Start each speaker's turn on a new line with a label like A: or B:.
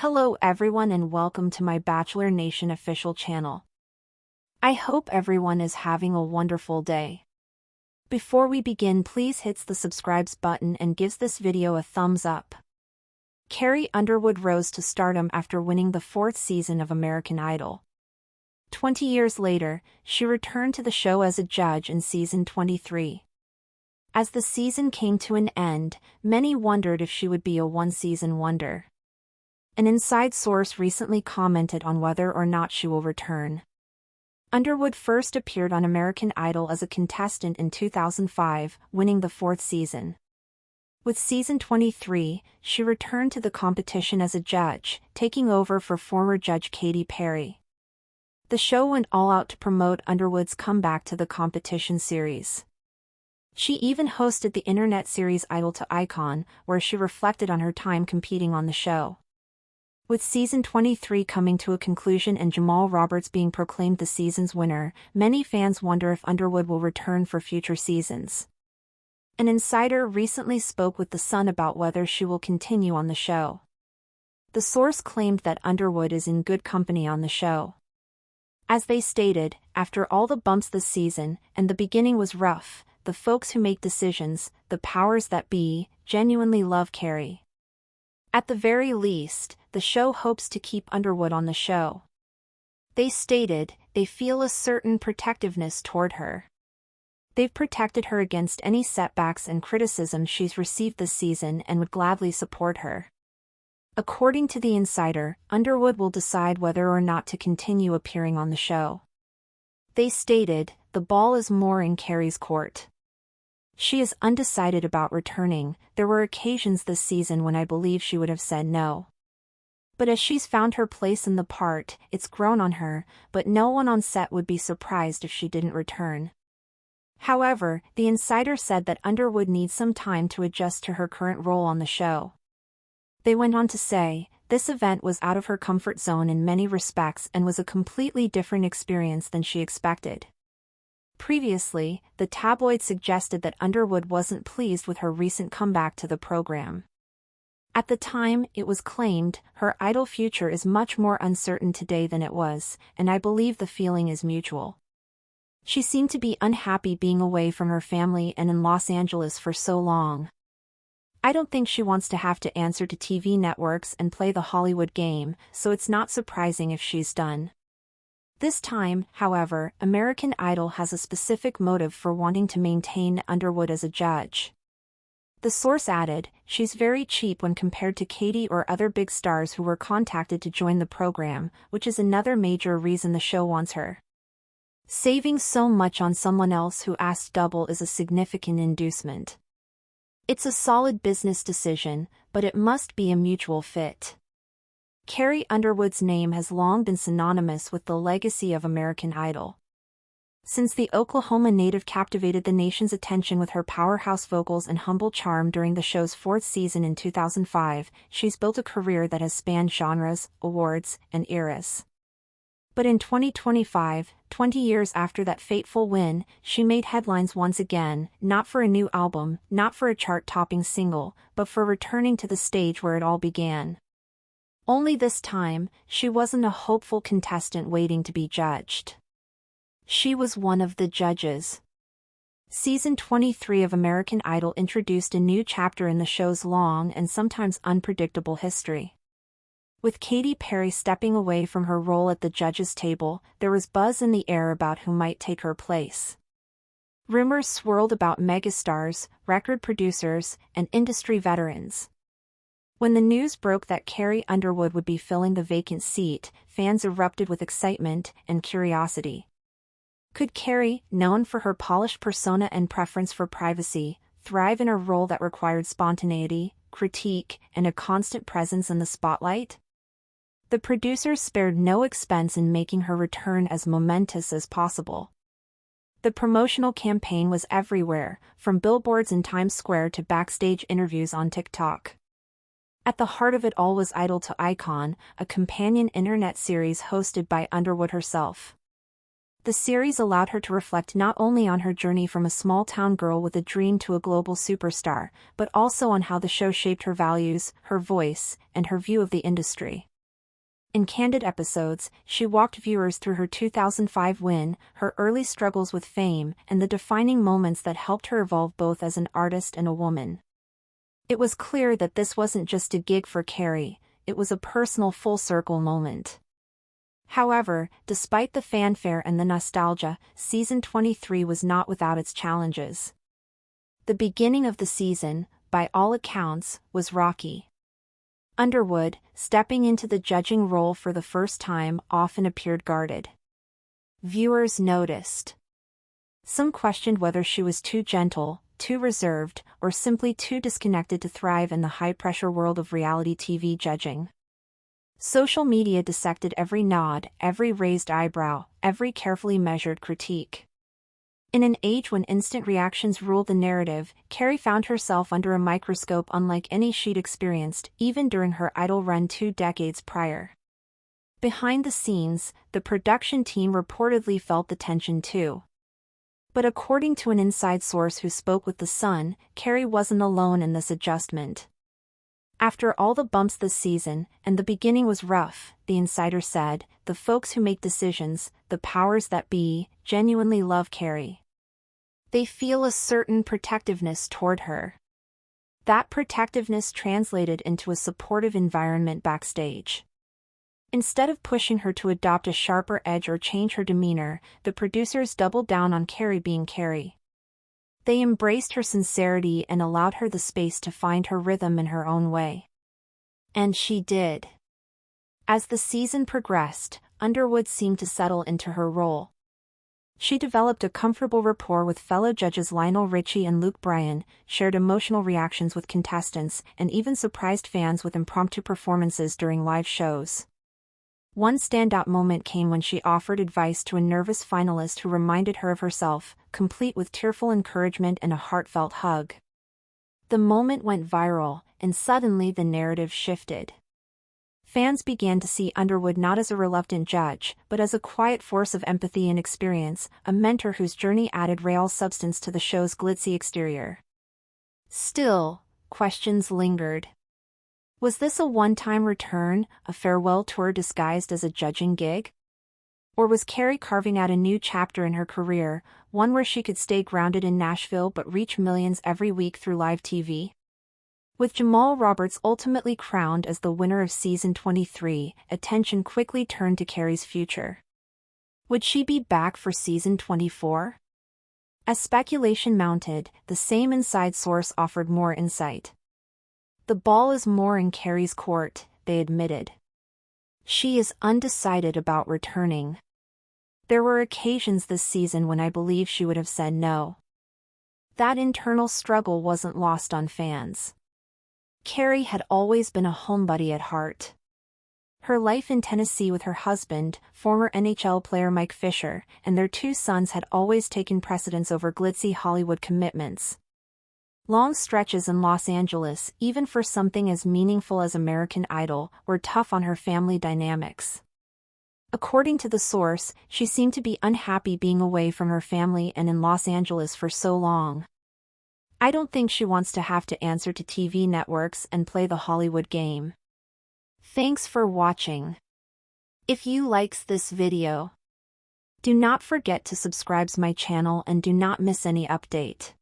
A: Hello everyone and welcome to my Bachelor Nation official channel. I hope everyone is having a wonderful day. Before we begin, please hit the subscribe button and gives this video a thumbs up. Carrie Underwood rose to stardom after winning the 4th season of American Idol. 20 years later, she returned to the show as a judge in season 23. As the season came to an end, many wondered if she would be a one-season wonder. An inside source recently commented on whether or not she will return. Underwood first appeared on American Idol as a contestant in 2005, winning the 4th season. With season 23, she returned to the competition as a judge, taking over for former judge Katy Perry. The show went all out to promote Underwood's comeback to the competition series. She even hosted the internet series Idol to Icon, where she reflected on her time competing on the show. With season 23 coming to a conclusion and Jamal Roberts being proclaimed the season's winner, many fans wonder if Underwood will return for future seasons. An insider recently spoke with The Sun about whether she will continue on the show. The source claimed that Underwood is in good company on the show. As they stated, after all the bumps this season, and the beginning was rough, the folks who make decisions, the powers that be, genuinely love Carrie. At the very least, the show hopes to keep Underwood on the show. They stated they feel a certain protectiveness toward her. They've protected her against any setbacks and criticism she's received this season and would gladly support her. According to the insider, Underwood will decide whether or not to continue appearing on the show. They stated, the ball is more in Carrie's court. She is undecided about returning. There were occasions this season when I believe she would have said no. But as she's found her place in the part, it's grown on her, but no one on set would be surprised if she didn't return. However, the insider said that Underwood needs some time to adjust to her current role on the show. They went on to say, this event was out of her comfort zone in many respects and was a completely different experience than she expected. Previously, the tabloid suggested that Underwood wasn't pleased with her recent comeback to the program. At the time, it was claimed, her Idol future is much more uncertain today than it was, and I believe the feeling is mutual. She seemed to be unhappy being away from her family and in Los Angeles for so long. I don't think she wants to have to answer to TV networks and play the Hollywood game, so it's not surprising if she's done. This time, however, American Idol has a specific motive for wanting to maintain Underwood as a judge. The source added, she's very cheap when compared to Katy or other big stars who were contacted to join the program, which is another major reason the show wants her. Saving so much on someone else who asked double is a significant inducement. It's a solid business decision, but it must be a mutual fit. Carrie Underwood's name has long been synonymous with the legacy of American Idol. Since the Oklahoma native captivated the nation's attention with her powerhouse vocals and humble charm during the show's 4th season in 2005, she's built a career that has spanned genres, awards, and eras. But in 2025, 20 years after that fateful win, she made headlines once again, not for a new album, not for a chart-topping single, but for returning to the stage where it all began. Only this time, she wasn't a hopeful contestant waiting to be judged. She was one of the judges. Season 23 of American Idol introduced a new chapter in the show's long and sometimes unpredictable history. With Katy Perry stepping away from her role at the judges' table, there was buzz in the air about who might take her place. Rumors swirled about megastars, record producers, and industry veterans. When the news broke that Carrie Underwood would be filling the vacant seat, fans erupted with excitement and curiosity. Could Carrie, known for her polished persona and preference for privacy, thrive in a role that required spontaneity, critique, and a constant presence in the spotlight? The producers spared no expense in making her return as momentous as possible. The promotional campaign was everywhere, from billboards in Times Square to backstage interviews on TikTok. At the heart of it all was Idol to Icon, a companion internet series hosted by Underwood herself. The series allowed her to reflect not only on her journey from a small-town girl with a dream to a global superstar, but also on how the show shaped her values, her voice, and her view of the industry. In candid episodes, she walked viewers through her 2005 win, her early struggles with fame, and the defining moments that helped her evolve both as an artist and a woman. It was clear that this wasn't just a gig for Carrie, it was a personal full-circle moment. However, despite the fanfare and the nostalgia, season 23 was not without its challenges. The beginning of the season, by all accounts, was rocky. Underwood, stepping into the judging role for the first time, often appeared guarded. Viewers noticed. Some questioned whether she was too gentle, too reserved, or simply too disconnected to thrive in the high-pressure world of reality TV judging. Social media dissected every nod, every raised eyebrow, every carefully measured critique. In an age when instant reactions ruled the narrative, Carrie found herself under a microscope unlike any she'd experienced, even during her Idol run 2 decades prior. Behind the scenes, the production team reportedly felt the tension too. But according to an inside source who spoke with The Sun, Carrie wasn't alone in this adjustment. After all the bumps this season, and the beginning was rough, the insider said, the folks who make decisions, the powers that be, genuinely love Carrie. They feel a certain protectiveness toward her. That protectiveness translated into a supportive environment backstage. Instead of pushing her to adopt a sharper edge or change her demeanor, the producers doubled down on Carrie being Carrie. They embraced her sincerity and allowed her the space to find her rhythm in her own way. And she did. As the season progressed, Underwood seemed to settle into her role. She developed a comfortable rapport with fellow judges Lionel Richie and Luke Bryan, shared emotional reactions with contestants, and even surprised fans with impromptu performances during live shows. One standout moment came when she offered advice to a nervous finalist who reminded her of herself, complete with tearful encouragement and a heartfelt hug. The moment went viral, and suddenly the narrative shifted. Fans began to see Underwood not as a reluctant judge, but as a quiet force of empathy and experience, a mentor whose journey added real substance to the show's glitzy exterior. Still, questions lingered. Was this a one-time return, a farewell tour disguised as a judging gig? Or was Carrie carving out a new chapter in her career, one where she could stay grounded in Nashville but reach millions every week through live TV? With Jamal Roberts ultimately crowned as the winner of season 23, attention quickly turned to Carrie's future. Would she be back for season 24? As speculation mounted, the same inside source offered more insight. The ball is more in Carrie's court, they admitted. She is undecided about returning. There were occasions this season when I believe she would have said no. That internal struggle wasn't lost on fans. Carrie had always been a homebody at heart. Her life in Tennessee with her husband, former NHL player Mike Fisher, and their 2 sons had always taken precedence over glitzy Hollywood commitments. Long stretches in Los Angeles, even for something as meaningful as American Idol, were tough on her family dynamics. According to the source, she seemed to be unhappy being away from her family and in Los Angeles for so long. I don't think she wants to have to answer to TV networks and play the Hollywood game. Thanks for watching. If you likes this video, do not forget to subscribe to my channel and do not miss any update.